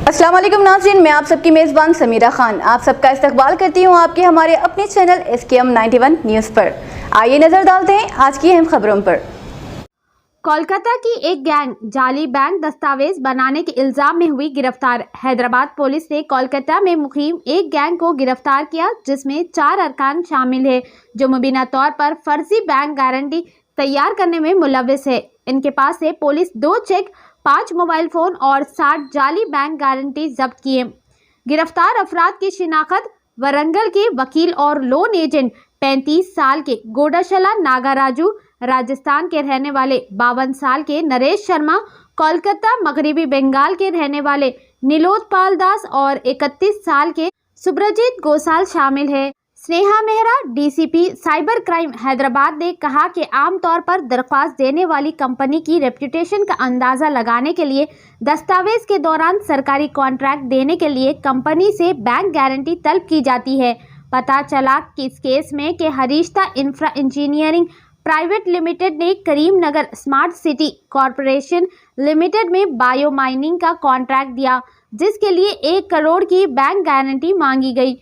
अस्सलाम वालेकुम नाज़रीन, मैं आप सबकी मेज़बान समीरा खान आप सबका इस्तकबाल करती हूँ आपके हमारे अपने चैनल SKM 91 न्यूज़ पर। आइए नज़र डालते हैं आज की अहम खबरों पर। कोलकाता की एक गैंग जाली बैंक दस्तावेज बनाने के इल्जाम में हुई गिरफ्तार। हैदराबाद पुलिस ने कोलकाता में मुकीम एक गैंग को गिरफ्तार किया जिसमें 4 अरकान शामिल है जो मुबीना तौर पर फर्जी बैंक गारंटी तैयार करने में मुलव्विस है। इनके पास से पुलिस 2 चेक, 5 मोबाइल फ़ोन और 60 जाली बैंक गारंटी जब्त किए। गिरफ्तार अफराद की शिनाख्त वरंगल के वकील और लोन एजेंट 35 साल के गोडाशला नागाराजू, राजस्थान के रहने वाले 52 साल के नरेश शर्मा, कोलकाता मगरबी बंगाल के रहने वाले नीलोत्पाल दास और 31 साल के सुब्रजीत गोसाल शामिल है। Sneha Mehra, DCP cyber crime Hyderabad ने कहा कि आमतौर पर दरख्वास्त देने वाली कंपनी की रेप्यूटेशन का अंदाज़ा लगाने के लिए दस्तावेज के दौरान सरकारी कॉन्ट्रैक्ट देने के लिए कंपनी से बैंक गारंटी तलब की जाती है। पता चला कि इस केस में कि हरीश्ता इंफ्रा इंजीनियरिंग प्राइवेट लिमिटेड ने करीम नगर स्मार्ट सिटी कॉरपोरेशन लिमिटेड में बायो माइनिंग का कॉन्ट्रैक्ट दिया जिसके लिए 1 करोड़ की बैंक गारंटी मांगी गई।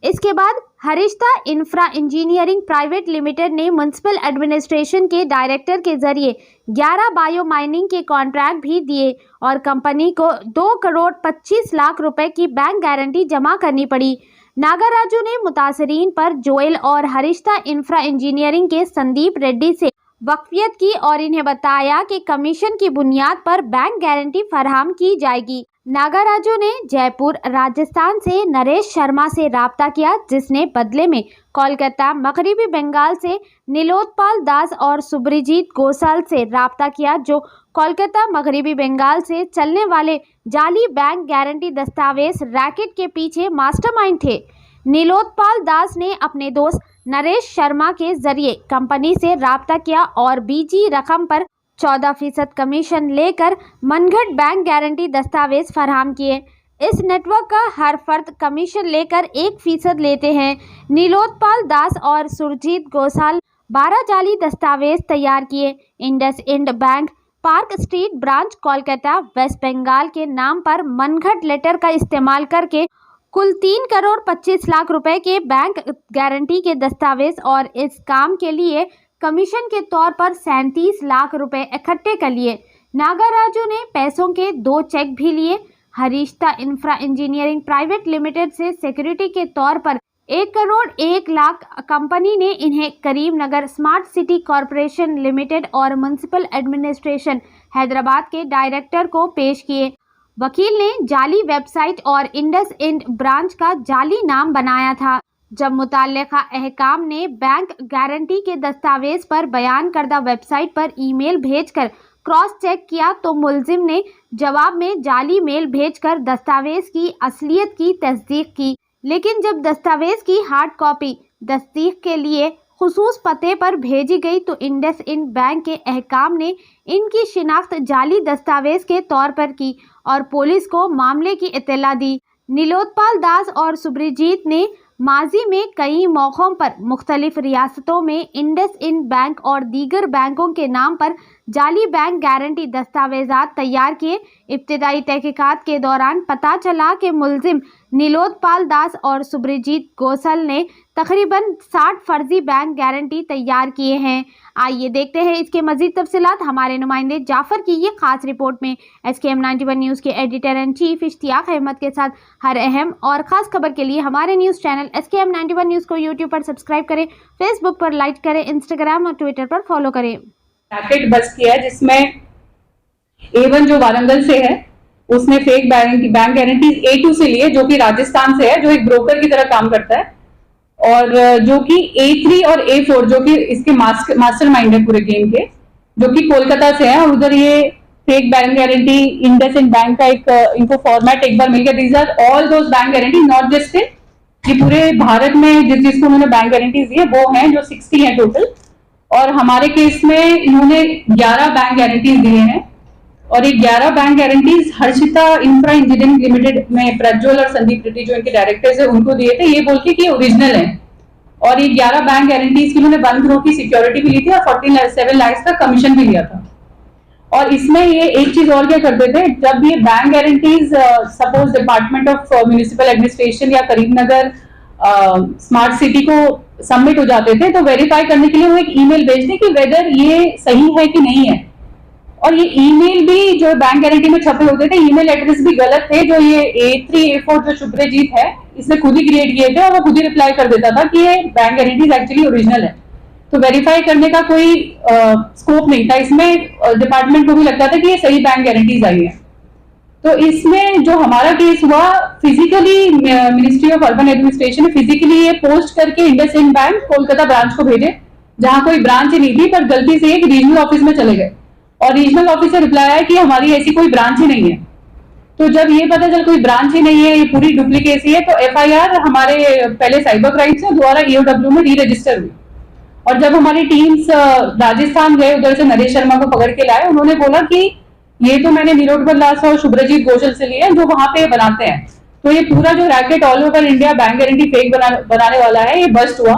इसके बाद हरीश्ता इंफ्रा इंजीनियरिंग प्राइवेट लिमिटेड ने म्युनिसिपल एडमिनिस्ट्रेशन के डायरेक्टर के जरिए 11 बायो माइनिंग के कॉन्ट्रैक्ट भी दिए और कंपनी को 2 करोड़ 25 लाख रुपए की बैंक गारंटी जमा करनी पड़ी। नागाराजू ने मुतासरीन पर जोएल और हरीश्ता इंफ्रा इंजीनियरिंग के संदीप रेड्डी से वक्फियत की और इन्हें बताया कि कमीशन की बुनियाद पर बैंक गारंटी फराहम की जाएगी। नागाराजू ने जयपुर राजस्थान से नरेश शर्मा से राब्ता किया जिसने बदले में कोलकाता मगरबी बंगाल से नीलोत्पाल दास और सुब्रजीत गोसाल से राब्ता किया जो कोलकाता मगरबी बंगाल से चलने वाले जाली बैंक गारंटी दस्तावेज रैकेट के पीछे मास्टरमाइंड थे। नीलोत्पाल दास ने अपने दोस्त नरेश शर्मा के जरिए कंपनी से राब्ता किया और बीजी रकम पर 14% कमीशन लेकर मनगढ़ बैंक गारंटी दस्तावेज फराहम किए। इस नेटवर्क का हर फर्द कमीशन लेकर 1% लेते हैं। नीलोत्पाल दास और सुरजीत गोसाल 12 जाली दस्तावेज तैयार किए। IndusInd bank Park Street branch Kolkata West Bengal के नाम पर मनगढ़ लेटर का इस्तेमाल करके कुल 3 करोड़ 25 लाख रुपए के बैंक गारंटी के दस्तावेज और इस काम के लिए कमीशन के तौर पर 37 लाख रुपए इकट्ठे कर लिए। नागाराजू ने पैसों के 2 चेक भी लिए। हरीश्ता इंफ्रा इंजीनियरिंग प्राइवेट लिमिटेड से सिक्योरिटी के तौर पर 1 करोड़ 1 लाख कंपनी ने इन्हें करीम नगर स्मार्ट सिटी कॉरपोरेशन लिमिटेड और म्युनिसिपल एडमिनिस्ट्रेशन हैदराबाद के डायरेक्टर को पेश किए। वकील ने जाली वेबसाइट और इंडसइंड ब्रांच का जाली नाम बनाया था। जब मुतल्लिका अहकाम ने बैंक गारंटी के दस्तावेज पर बयान करदा वेबसाइट पर ईमेल भेजकर क्रॉस चेक किया तो मुल्जिम ने जवाब में जाली मेल भेजकर दस्तावेज की असलियत की तस्दीक की, लेकिन जब दस्तावेज की हार्ड कॉपी तस्दीक के लिए खुसूस पते पर भेजी गई तो इंडसइंड बैंक के अहकाम ने इनकी शिनाख्त जाली दस्तावेज के तौर पर की और पुलिस को मामले की इत्तला दी। नीलोत्पाल दास और सुब्रजीत ने माजी में कई मौक़ों पर मुख्तलिफ रियासतों में इंडसइंड बैंक और दीगर बैंकों के नाम पर जाली बैंक गारंटी दस्तावेजात तैयार किए। इब्तिदाई तहकीकात के दौरान पता चला कि मुल्जिम नीलोत्पाल दास और सुब्रजीत गोसल ने तकरीबन 60 फर्जी बैंक गारंटी तैयार किए हैं। आइए देखते हैं इसके मज़ीद तफसीलात हमारे नुमाइंदे जाफ़र की ये खास रिपोर्ट में। SKM 91 न्यूज़ के editor and chief Ishtiyaq Ahmed के साथ हर अहम और ख़ास खबर के लिए हमारे न्यूज़ चैनल SKM 91 न्यूज़ को यूट्यूब पर सब्सक्राइब करें, फेसबुक पर लाइक करें, इंस्टाग्राम और ट्विटर पर फॉलो करें। रैकेट बस किया है जिसमें A1 जो वारंगल से है उसने फेक बैंक गारंटीज A2 से लिए जो कि राजस्थान से है, जो एक ब्रोकर की तरह काम करता है, और जो कि A3 और A4 जो कि इसके मास्टरमाइंड है पूरे गेम के, जो कि कोलकाता से है। और उधर ये fake bank guarantee IndusInd bank का एक इनको फॉर्मेट एक बार मिल गया। These are all those bank guarantee not just in ये पूरे भारत में जिस जिसको उन्होंने बैंक गारंटीज दी है वो हैं जो 60 हैं टोटल। और हमारे केस में इन्होंने 11 बैंक गारंटीज दिए हैं और ये 11 bank guarantees Harshita infra engineering limited में प्रज्वल और संदीप रेड्डी जो इनके डायरेक्टर्स है उनको दिए थे, ये बोल के ओरिजिनल है। और ये 11 बैंक गारंटीज की उन्होंने 1 करोड़ की सिक्योरिटी भी ली थी और 47 लाख का कमीशन भी लिया था। और इसमें ये एक चीज और क्या करते थे, जब ये bank guarantees suppose department of municipal administration या करीमनगर स्मार्ट सिटी को सबमिट हो जाते थे, तो वेरीफाई करने के लिए वो एक ईमेल भेजते कि वेदर ये सही है कि नहीं है। और ये ईमेल भी जो बैंक गारंटी में छपे होते थे, ईमेल एड्रेस भी गलत थे। जो ये A3 A4 जो शुभ्रजीत है, इसने खुद ही क्रिएट किए थे और वो खुद ही रिप्लाई कर देता था कि ये बैंक गारंटीज एक्चुअली ओरिजिनल है। तो वेरीफाई करने का कोई स्कोप नहीं था इसमें। डिपार्टमेंट को भी लगता था कि ये सही बैंक गारंटीज आई है। तो इसमें जो हमारा केस हुआ, physically ministry of urban administration ने फिजिकली ये पोस्ट करके इंडसइंड बैंक कोलकाता ब्रांच को भेजे, जहां कोई ब्रांच ही नहीं थी, पर गलती से एक रीजनल ऑफिस में चले गए और रीजनल ऑफिस से रिप्लाई आया कि हमारी ऐसी कोई ब्रांच ही नहीं है। तो जब ये पता चल कोई ब्रांच ही नहीं है, ये पूरी डुप्लीकेसी है, तो FIR हमारे पहले साइबर क्राइम से दोबारा EOW में री रजिस्टर हुई। और जब हमारी टीम्स राजस्थान गए, उधर से नरेश शर्मा को पकड़ के लाए, उन्होंने बोला कि ये तो मैंने नीरोड बल्लास और शुभ्रजीत घोषल से लिए जो वहां पे बनाते हैं। तो ये पूरा जो racket all over India bank guarantee fake बनाने वाला है, ये बस्ट हुआ।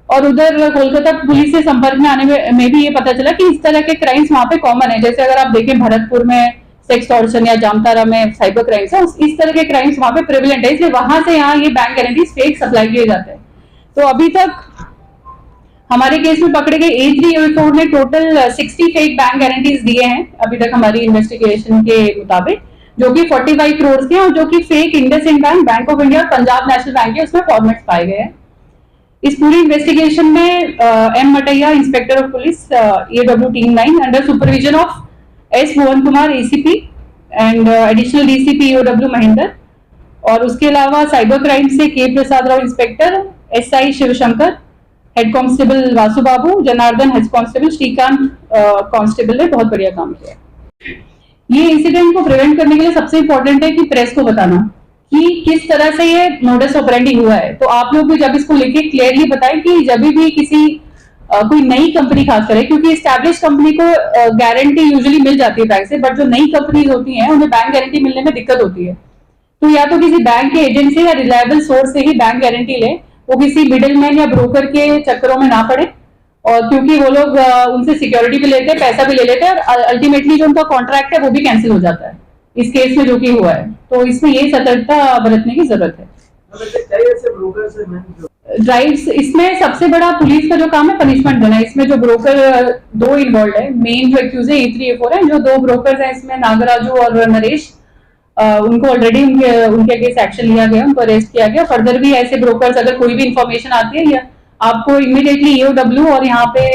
और उधर कोलकाता पुलिस से संपर्क में आने में भी ये पता चला कि इस तरह के क्राइम्स वहां पे कॉमन है। जैसे अगर आप देखें भरतपुर में सेक्सटॉर्शन या जामतारा में साइबर क्राइम्स है, इस तरह के क्राइम्स वहां पे प्रेवलेंट है, इसलिए वहां से यहाँ ये बैंक गारंटीज फेक सप्लाई किए जाते हैं। तो अभी तक हमारे केस में पकड़े गए A3 A4 ने टोटल 60 फेक बैंक गारंटीज दिए हैं अभी तक हमारी इन्वेस्टिगेशन के मुताबिक, जो कि 45 करोड़ के हैं और जो कि fake IndusInd bank, bank of India और पंजाब नेशनल बैंक है, उसमें फॉर्मेट्स पाए गए हैं। इस पूरी इन्वेस्टिगेशन में M Mataiah, inspector of police EOW team 9 under supervision of S Mohan Kumar ACP and additional DCP EOW Mahendra, और उसके अलावा साइबर क्राइम से K Prasad Rao inspector, SI Shivashankar, head constable Vasu Babu, Janardhan head constable, Srikanth constable ने बहुत बढ़िया काम किया। ये इंसिडेंट को प्रिवेंट करने के लिए सबसे इंपॉर्टेंट है कि प्रेस को बताना कि किस तरह से ये मोडस ऑपरेंडी हुआ है। तो आप लोग भी जब इसको लिखे क्लियरली बताएं कि जब भी किसी कोई नई कंपनी खास करे, क्योंकि एस्टैब्लिश कंपनी को गारंटी यूजुअली मिल जाती है बैंक से, बट जो नई कंपनीज होती हैं उन्हें बैंक गारंटी मिलने में दिक्कत होती है। तो या तो किसी बैंक के एजेंट से या रिलायबल सोर्स से ही बैंक गारंटी ले, वो किसी मिडिलमैन या ब्रोकर के चक्करों में ना पड़े। और क्योंकि वो लोग उनसे सिक्योरिटी भी लेते हैं, पैसा भी ले लेते हैं, और अल्टीमेटली जो उनका कॉन्ट्रैक्ट है वो भी कैंसिल हो जाता है इस केस में जो कि हुआ है। तो इसमें ये सतर्कता बरतने की जरूरत है। ड्राइव्स, इसमें सबसे बड़ा पुलिस का जो काम है पनिशमेंट देना। इसमें जो ब्रोकर 2 इन्वॉल्व है, मेन जो एक्यूज है A3 A4 है, जो 2 ब्रोकर्स हैं इसमें नागराजू और नरेश, उनको ऑलरेडी उनके अगेंस्ट एक्शन लिया गया, उनको अरेस्ट किया गया। फर्दर भी ऐसे ब्रोकर्स अगर कोई भी इंफॉर्मेशन आती है या आपको इमीडिएटली EOW और यहाँ पे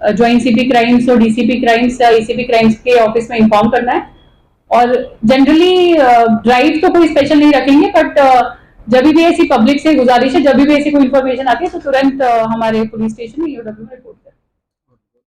ज्वाइंट CP क्राइम्स और DCP क्राइम्स या ECP क्राइम्स के ऑफिस में इन्फॉर्म करना है। और जनरली ड्राइव तो कोई स्पेशल नहीं रखेंगे, बट जब भी ऐसी पब्लिक से गुजारिश है, जब भी ऐसी कोई इन्फॉर्मेशन आती है तो तुरंत हमारे पुलिस स्टेशन में EOW में रिपोर्ट